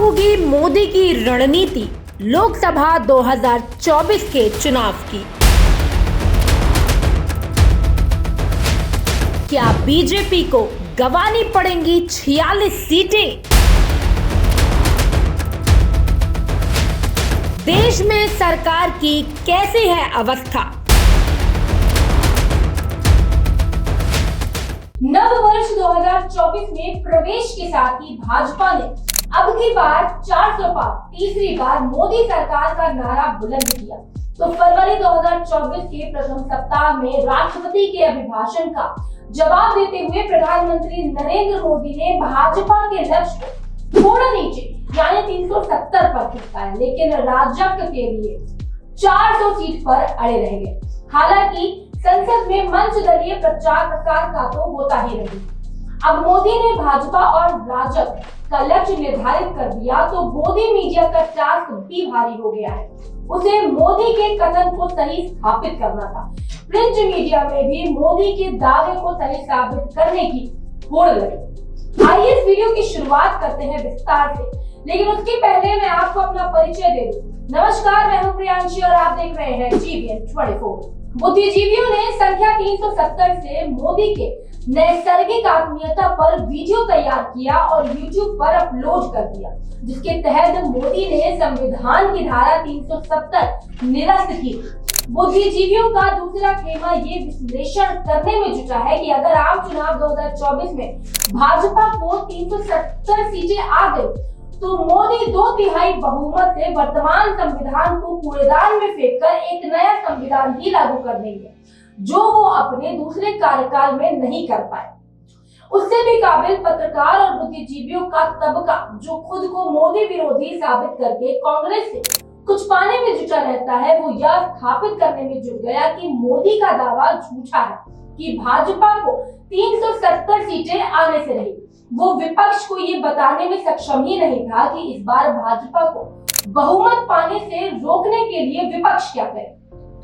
होगी मोदी की रणनीति लोकसभा 2024 के चुनाव की। क्या बीजेपी को गंवानी पड़ेंगी 46 सीटें? देश में सरकार की कैसी है अवस्था? नव वर्ष 2024 में प्रवेश के साथ ही भाजपा ने अब की बार 400 पार तीसरी बार मोदी सरकार का नारा बुलंद किया। तो फरवरी 2024 के प्रथम सप्ताह में राष्ट्रपति के अभिभाषण का जवाब देते हुए प्रधानमंत्री नरेंद्र मोदी ने भाजपा के लक्ष्य को थोड़ा नीचे यानी 370 पर खिसकाया, लेकिन राज्य के लिए 400 सीट पर अड़े रह गए। हालांकि संसद में मंच दलीय प्रचार प्रसार का तो होता ही रही। अब मोदी ने भाजपा और राजग का लक्ष्य निर्धारित कर दिया तो गोदी मीडिया का टास्क भी भारी हो गया है। उसे मोदी के कथन को सही स्थापित करना था। प्रिंट मीडिया में भी मोदी के दावे को सही साबित करने की होड़ लगी। आइए इस वीडियो की शुरुआत करते हैं विस्तार से, लेकिन उसके पहले मैं आपको अपना परिचय दे दूं। नमस्कार, मैं हूं प्रियांशी और आप देख रहे हैं GBN 24। बुद्धिजीवियों ने संख्या 370 से मोदी के नैसर्गिक आत्मीयता पर वीडियो तैयार किया और YouTube पर अपलोड कर दिया, जिसके तहत मोदी ने संविधान की धारा 370 निरस्त की। बुद्धिजीवियों का दूसरा खेमा ये विश्लेषण करने में जुटा है कि अगर आम चुनाव 2024 में भाजपा को 370 सीटें आ गई तो मोदी 2/3 बहुमत से वर्तमान संविधान को कूड़ेदान में फेंककर एक नया संविधान ही लागू कर देंगे, जो वो अपने दूसरे कार्यकाल में नहीं कर पाए। उससे भी काबिल पत्रकार और बुद्धिजीवियों का तबका, जो खुद को मोदी विरोधी साबित करके कांग्रेस से कुछ पाने में जुटा रहता है, वो यह स्थापित करने में जुट गया कि मोदी का दावा झूठा है कि भाजपा को 370 सीटें आने से रही। वो विपक्ष को ये बताने में सक्षम ही नहीं था कि इस बार भाजपा को बहुमत पाने से रोकने के लिए विपक्ष क्या करे।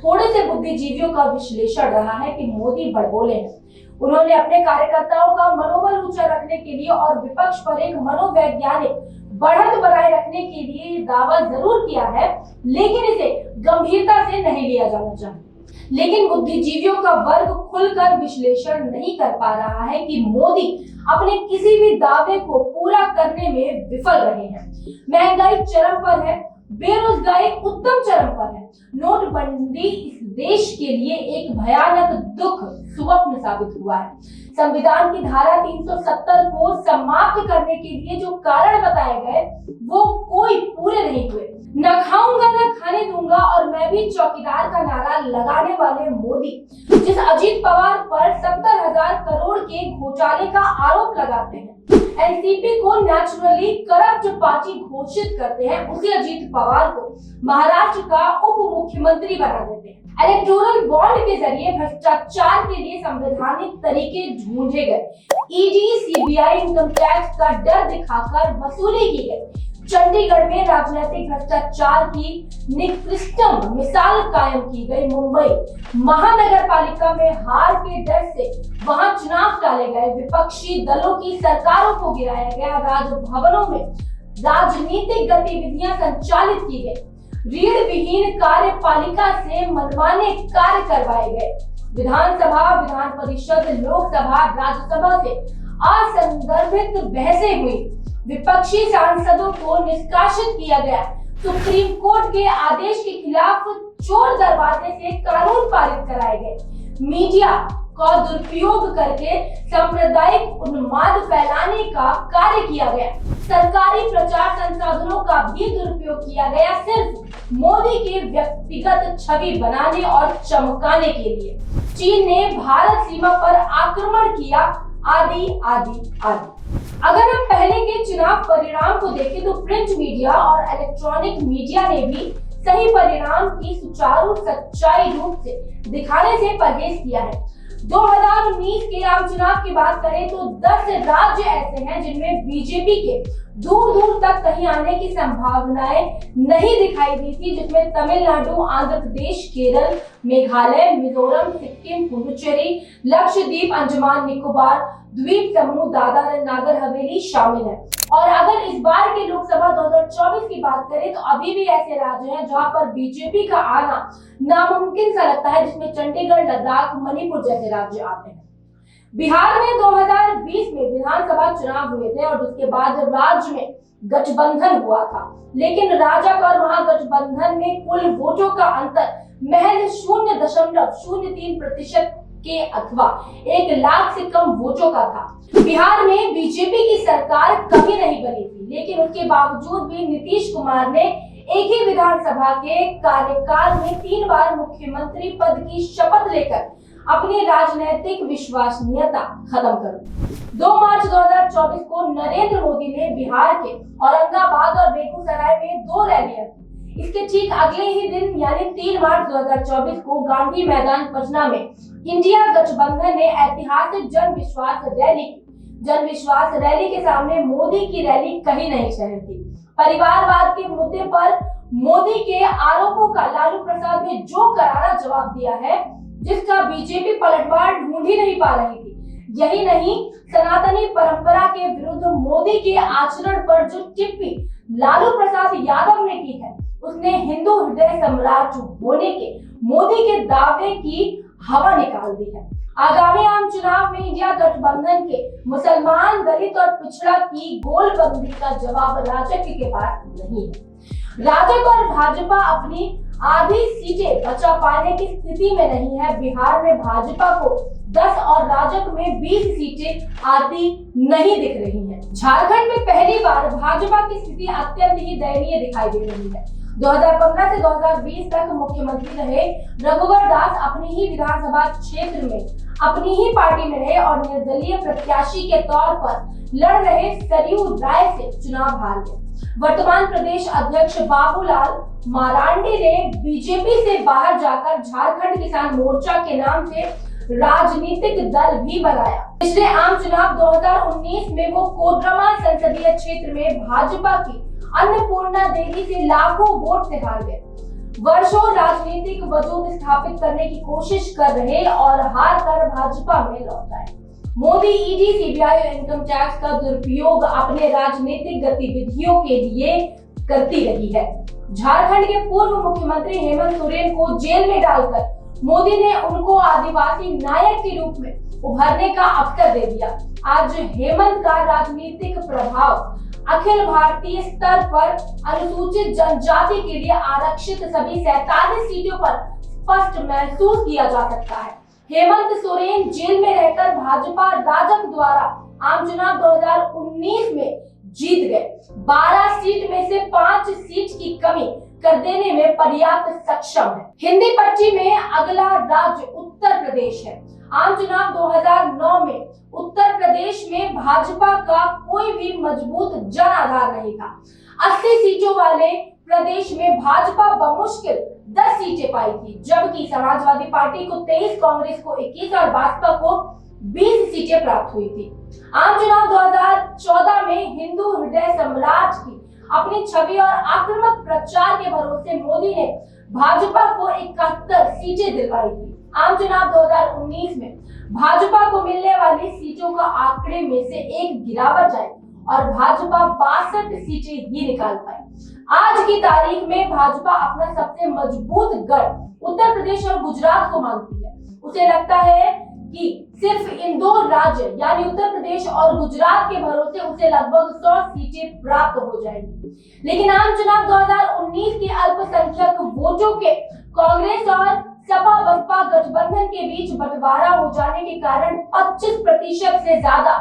थोड़े से बुद्धिजीवियों का विश्लेषण रहा है कि मोदी बड़बोले हैं। उन्होंने अपने कार्यकर्ताओं का मनोबल ऊंचा रखने के लिए और विपक्ष पर एक मनोवैज्ञानिक बढ़त बनाए रखने के लिए दावा जरूर किया है, लेकिन इसे गंभीरता से नहीं लिया जाना चाहिए। लेकिन बुद्धिजीवियों का वर्ग खुलकर विश्लेषण नहीं कर पा रहा है कि मोदी अपने किसी भी दावे को पूरा करने में विफल रहे हैं। महंगाई चरम पर है, बेरोजगारी उत्तम चरम पर है। नोटबंदी इस देश के लिए एक भयानक दुख स्वप्न साबित हुआ है। संविधान की धारा 370 को समाप्त करने के लिए जो कारण बताए गए वो कोई पूरे नहीं हुए। न खाऊंगा न खाने दूंगा और मैं भी चौकीदार का नारा लगाने वाले मोदी, जिस अजीत पवार पर 70,000 करोड़ के घोटाले का आरोप लगाते हैं, एनसीपी को नेचुरली करप्ट पार्टी घोषित करते हैं, उसी अजीत पवार को महाराष्ट्र का उप मुख्यमंत्री बना देते हैं। इलेक्टोरल बॉन्ड के जरिए भ्रष्टाचार के लिए संवैधानिक तरीके ढूंढे गए। ईडी, सीबीआई, इनकम टैक्स का डर दिखाकर वसूली की गई। चंडीगढ़ में राजनीतिक भ्रष्टाचार की निकृष्टतम मिसाल कायम की गई। मुंबई महानगर पालिका में हार के डर से वहां चुनाव टाले गए। विपक्षी दलों की सरकारों को गिराया गया। राजभवनों में राजनीतिक गतिविधियां संचालित की गई। रीढ़ विहीन कार्यपालिका से मनमाने कार्य करवाए गए। विधानसभा, विधान परिषद, लोकसभा, राज्यसभा से असंदर्भित बहसें हुई। विपक्षी सांसदों को निष्कासित किया गया। सुप्रीम कोर्ट के आदेश के खिलाफ चोर दरवाजे से कानून पारित कराए गए। मीडिया का दुरुपयोग करके सांप्रदायिक उन्माद फैलाने का कार्य किया गया। सरकारी प्रचार संसाधनों का भी दुरुपयोग किया गया, सिर्फ मोदी के व्यक्तिगत छवि बनाने और चमकाने के लिए। चीन ने भारत सीमा पर आक्रमण किया, आदि आदि आदि। अगर हम पहले के चुनाव परिणाम को देखें तो प्रिंट मीडिया और इलेक्ट्रॉनिक मीडिया ने भी सही परिणाम की सुचारू सच्चाई रूप से दिखाने से परहेज किया है। 2019 के आम चुनाव की बात करें तो 10 राज्य ऐसे हैं जिनमें बीजेपी के दूर दूर तक कहीं आने की संभावनाएं नहीं दिखाई दी थी, जिसमें तमिलनाडु, आंध्र प्रदेश, केरल, मेघालय, मिजोरम, सिक्किम, पुडुचेरी, लक्षद्वीप, अंडमान निकोबार द्वीप समूह, दादरा नगर हवेली शामिल है। और अगर इस बार के लोकसभा बात करें तो अभी भी ऐसे राज्य हैं जहां पर बीजेपी का आना नामुमकिन सा लगता है, जिसमें चंडीगढ़, लद्दाख, मणिपुर जैसे राज्य आते हैं। बिहार में 2020 में विधानसभा चुनाव हुए थे और जिसके बाद राज्य में गठबंधन हुआ था, लेकिन राजग और महागठबंधन में कुल वोटों का अंतर महज 0.03% के अथवा 1 लाख से कम वोटों का था। बिहार में बीजेपी की सरकार कभी नहीं बनी थी, लेकिन उसके बावजूद भी नीतीश कुमार ने एक ही विधानसभा के कार्यकाल में 3 बार मुख्यमंत्री पद की शपथ लेकर अपनी राजनीतिक विश्वसनीयता खत्म कर दी। 2 मार्च 2024 को नरेंद्र मोदी ने बिहार के औरंगाबाद और बेगूसराय में 2 रैलियां की। इसके ठीक अगले ही दिन यानी 3 मार्च 2024 को गांधी मैदान पटना में इंडिया गठबंधन ने ऐतिहासिक जन विश्वास रैली की। जन विश्वास रैली के सामने मोदी की रैली कहीं नहीं ठहरती। परिवारवाद के मुद्दे पर मोदी के आरोपों का लालू प्रसाद ने जो करारा जवाब दिया है, जिसका बीजेपी पलटवार ढूंढ ही नहीं पा रही थी। यही नहीं, सनातनी परंपरा के विरुद्ध मोदी के आचरण पर जो टिप्पणी लालू प्रसाद यादव ने की है, उसने हिंदू हृदय सम्राट होने के मोदी के दावे की हवा निकाल दी है। आगामी आम चुनाव में इंडिया गठबंधन के मुसलमान, दलित और पिछड़ा की गोलबंदी का जवाब राजग के पास नहीं है। राजग और भाजपा अपनी आधी सीटें बचा पाने की स्थिति में नहीं है। बिहार में भाजपा को 10 और राजग में 20 सीटें आती नहीं दिख रही हैं। झारखंड में पहली बार भाजपा की स्थिति अत्यंत ही दयनीय दिखाई दे रही है। 2015 से 2020 तक मुख्यमंत्री रहे रघुवर दास अपनी ही विधानसभा क्षेत्र में अपनी ही पार्टी में रहे और निर्दलीय प्रत्याशी के तौर पर लड़ रहे सरयू राय से चुनाव हार गए। वर्तमान प्रदेश अध्यक्ष बाबूलाल मरांडी ने बीजेपी से बाहर जाकर झारखंड किसान मोर्चा के नाम से राजनीतिक दल भी बनाया। पिछले आम चुनाव 2019 में वो कोडरमा संसदीय क्षेत्र में भाजपा की अन्नपूर्णा देवी से लाखों वोट से हार गए। वर्षों राजनीतिक वजूद स्थापित करने की कोशिश कर रहे और हार कर भाजपा में लौट आए। मोदी ईडी, सीबीआई और इनकम टैक्स का दुरुपयोग अपने राजनीतिक गतिविधियों के लिए करती रही है। झारखंड के पूर्व मुख्यमंत्री हेमंत सोरेन को जेल में डालकर मोदी ने उनको आदिवासी नायक के रूप में उभरने का अवसर दे दिया। आज हेमंत का राजनीतिक प्रभाव अखिल भारतीय स्तर पर अनुसूचित जनजाति के लिए आरक्षित सभी 47 सीटों पर स्पष्ट महसूस किया जा सकता है। हेमंत सोरेन जेल में रहकर भाजपा राजग द्वारा आम चुनाव 2019 में जीत गए। 12 सीट में से 5 सीट की कमी कर देने में पर्याप्त सक्षम है। हिंदी पट्टी में अगला राज्य उत्तर प्रदेश है। आम चुनाव 2009 में उत्तर प्रदेश में भाजपा का कोई भी मजबूत जन आधार नहीं था। 80 सीटों वाले प्रदेश में भाजपा बमुश्किल 10 सीटें पाई थी, जबकि समाजवादी पार्टी को 23, कांग्रेस को 21 और भाजपा को 20 सीटें प्राप्त हुई थी। आम चुनाव 2014 में हिंदू हृदय सम्राट की अपनी छवि और आक्रामक प्रचार के भरोसे मोदी ने भाजपा को 71 सीटें दिलवाई थी। आम चुनाव 2019 में भाजपा को मिलने वाली सीटों का आंकड़े में से एक गिरावट आई और भाजपा 62 सीटें ही निकाल पाई। आज की तारीख में भाजपा अपना सबसे मजबूत गढ़ उत्तर प्रदेश और गुजरात को मानती है। उसे लगता है कि सिर्फ इन 2 राज्य यानी उत्तर प्रदेश और गुजरात के भरोसे उसे लगभग 100 सीटें प्राप्त हो जाएंगी। लेकिन आम चुनाव 2019 के अल्पसंख्यक वोटों के कांग्रेस और सपा बसपा गठबंधन के बीच बंटवारा हो जाने के कारण 25% से ज्यादा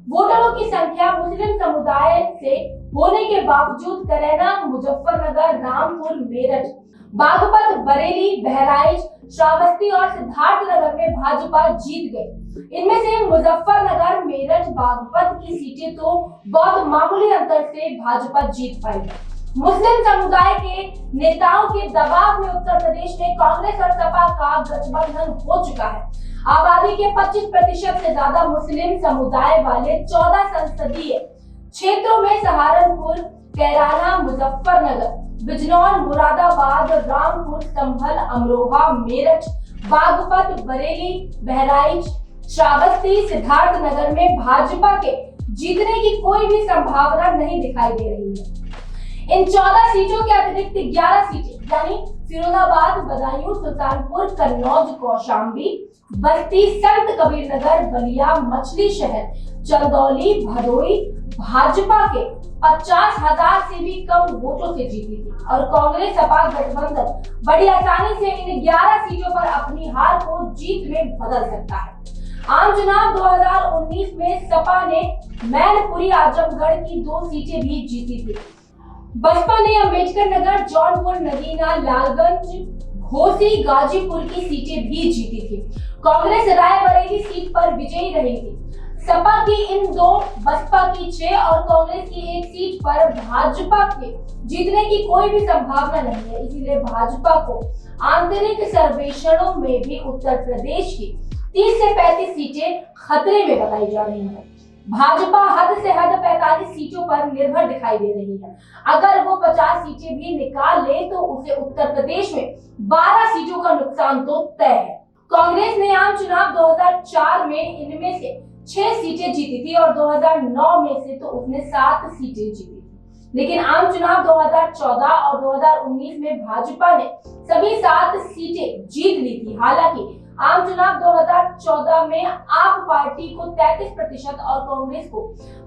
वोटरों की संख्या मुस्लिम समुदाय से होने के बावजूद करैना, मुजफ्फरनगर, रामपुर, मेरठ, बागपत, बरेली, बहराइच, श्रावस्ती और सिद्धार्थनगर में भाजपा जीत गई। इनमें से मुजफ्फरनगर, मेरठ, बागपत की सीटें तो बहुत मामूली अंतर से भाजपा जीत पाई है। मुस्लिम समुदाय के नेताओं के दबाव में उत्तर प्रदेश में कांग्रेस और सपा का गठबंधन हो चुका है। आबादी के 25% से ज्यादा मुस्लिम समुदाय वाले 14 संसदीय क्षेत्रों में सहारनपुर, कैराना, मुजफ्फरनगर, बिजनौर, मुरादाबाद, रामपुर, संभल, अमरोहा, मेरठ, बागपत, बरेली, बहराइच, श्रावस्ती, सिद्धार्थनगर में भाजपा के जीतने की कोई भी संभावना नहीं दिखाई दे रही है। इन 14 सीटों के अतिरिक्त 11 सीटें यानी फिरोजाबाद, बदायूं, सुल्तानपुर, कन्नौज, कौशाम्बी, बस्ती, संत कबीर नगर, बलिया, मछली शहर, चंदौली, भदोई भाजपा के 50,000 से भी कम वोटों से जीती थी और कांग्रेस सपा गठबंधन बड़ी आसानी से इन 11 सीटों पर अपनी हार को जीत में बदल सकता है। आम चुनाव 2019 में सपा ने मैनपुरी, आजमगढ़ की 2 सीटें भी जीती थी। बसपा ने अंबेडकर नगर, जौनपुर, नगीना, लालगंज, घोसी, गाजीपुर की सीटें भी जीती थी। कांग्रेस रायबरेली सीट पर विजयी रही थी। सपा की इन 2, बसपा की 6 और कांग्रेस की 1 सीट पर भाजपा के जीतने की कोई भी संभावना नहीं है। इसीलिए भाजपा को आंतरिक सर्वेक्षणों में भी उत्तर प्रदेश की 30 से 35 सीटें खतरे में बताई जा रही हैं। भाजपा हद से हद 45 सीटों पर निर्भर दिखाई दे रही है। अगर वो 50 सीटें भी निकाल ले तो उसे उत्तर प्रदेश में 12 सीटों का नुकसान तो तय है। कांग्रेस ने आम चुनाव 2004 में इनमें से 6 सीटें जीती थी और 2009 में से तो उसने 7 सीटें जीती थी। लेकिन आम चुनाव 2014 और 2019 में भाजपा ने सभी 7 सीटें जीत ली थी। हालांकि आम चुनाव 2014 में आप पार्टी को 33% और कांग्रेस को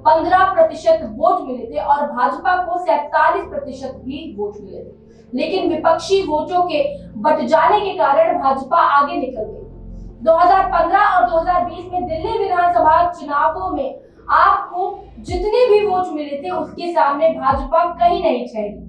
15% वोट मिले थे और भाजपा को 47% भी वोट मिले थे। लेकिन विपक्षी वोटों के बट जाने के कारण भाजपा आगे निकल गई। 2015 और 2020 में दिल्ली विधानसभा चुनावों में आपको जितने भी वोट मिले थे उसके सामने भाजपा कहीं नहीं ठहरी।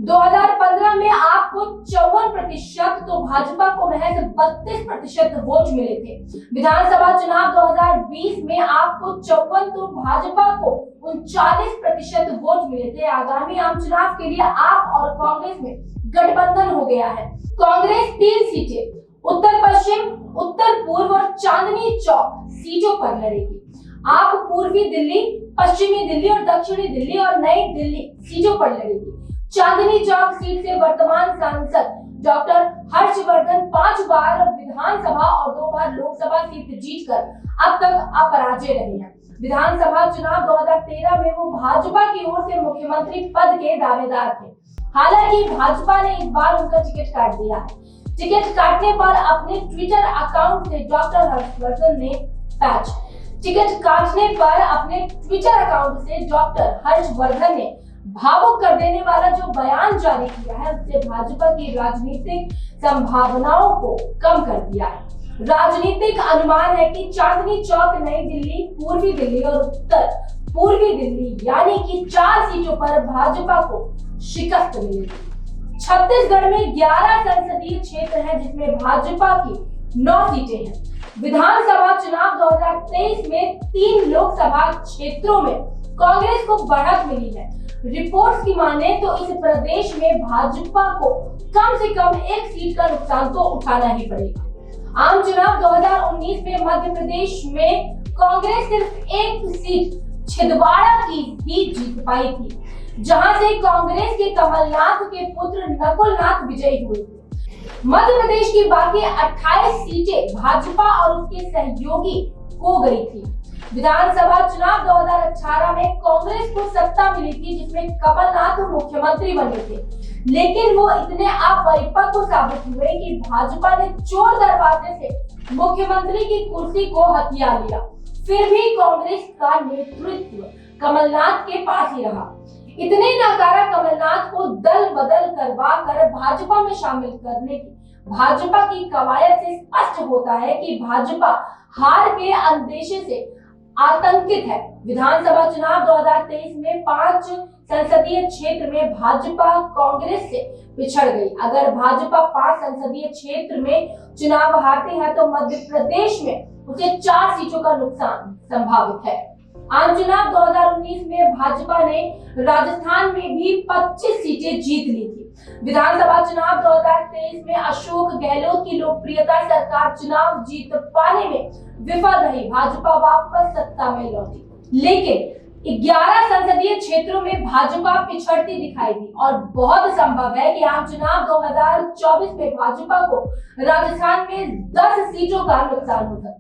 2015 में आपको 54% तो भाजपा को महज 32% वोट मिले थे। विधानसभा चुनाव 2020 में आपको 54 तो भाजपा को 39% वोट मिले थे। आगामी आम चुनाव के लिए आप और कांग्रेस में गठबंधन हो गया है। कांग्रेस 3 सीटें उत्तर पश्चिम, उत्तर पूर्व और चांदनी चौक सीटों पर लड़ेगी। आप पूर्वी दिल्ली, पश्चिमी दिल्ली और दक्षिणी दिल्ली और नई दिल्ली सीटों पर लड़ेगी। चांदनी चौक सीट से वर्तमान सांसद डॉक्टर हर्षवर्धन 5 बार विधानसभा और 2 बार लोकसभा सीट जीतकर अब तक अपराजय रहे हैं। विधानसभा चुनाव 2013 में वो भाजपा की ओर से मुख्यमंत्री पद के दावेदार थे। हालांकि भाजपा ने इस बार उनका टिकट काट दिया है। टिकट काटने पर अपने ट्विटर अकाउंट से डॉक्टर हर्षवर्धन ने भावुक कर देने वाला जो बयान जारी किया है उससे भाजपा की राजनीतिक संभावनाओं को कम कर दिया है। राजनीतिक अनुमान है कि चांदनी चौक, नई दिल्ली, पूर्वी दिल्ली और उत्तर पूर्वी दिल्ली यानी कि 4 सीटों पर भाजपा को शिकस्त मिलेगी। छत्तीसगढ़ में 11 संसदीय क्षेत्र हैं जिसमें भाजपा की 9 सीटें हैं। विधानसभा चुनाव 2023 में 3 लोकसभा क्षेत्रों में कांग्रेस को बढ़त मिली है। रिपोर्ट्स की माने तो इस प्रदेश में भाजपा को कम से कम 1 सीट का नुकसान तो उठाना ही पड़ेगा। आम चुनाव 2019 में मध्य प्रदेश में कांग्रेस सिर्फ 1 सीट छिंदवाड़ा की ही जीत पाई थी, जहां से कांग्रेस के कमलनाथ के पुत्र नकुलनाथ विजयी हुए थे। मध्य प्रदेश की बाकी 28 सीटें भाजपा और उसके सहयोगी खो गई थी। विधानसभा चुनाव 2018 में कांग्रेस को सत्ता मिली थी जिसमें कमलनाथ मुख्यमंत्री बने थे, लेकिन वो इतने अपरिपक्व साबित हुए कि भाजपा ने चोर दरवाजे से मुख्यमंत्री की कुर्सी को हथिया लिया। फिर भी कांग्रेस का नेतृत्व कमलनाथ के पास ही रहा। इतने नाकारा कमलनाथ को दल बदल करवा कर भाजपा में शामिल करने की भाजपा की कवायद से स्पष्ट होता है कि भाजपा हार के अंदेशे से आतंकित है। विधानसभा चुनाव 2023 में 5 संसदीय क्षेत्र में भाजपा कांग्रेस से पिछड़ गई। अगर भाजपा 5 संसदीय क्षेत्र में चुनाव हारती है तो मध्य प्रदेश में उसे 4 सीटों का नुकसान संभावित है। आम चुनाव 2019 में भाजपा ने राजस्थान में भी 25 सीटें जीत ली थी। विधानसभा चुनाव 2023 में अशोक गहलोत की लोकप्रियता सरकार चुनाव जीत पाने में विफल रही। भाजपा वापस सत्ता में लौटी, लेकिन 11 संसदीय क्षेत्रों में भाजपा पिछड़ती दिखाई दी और बहुत संभव है कि आम चुनाव 2024 में भाजपा को राजस्थान में 10 सीटों का नुकसान हो सकता है।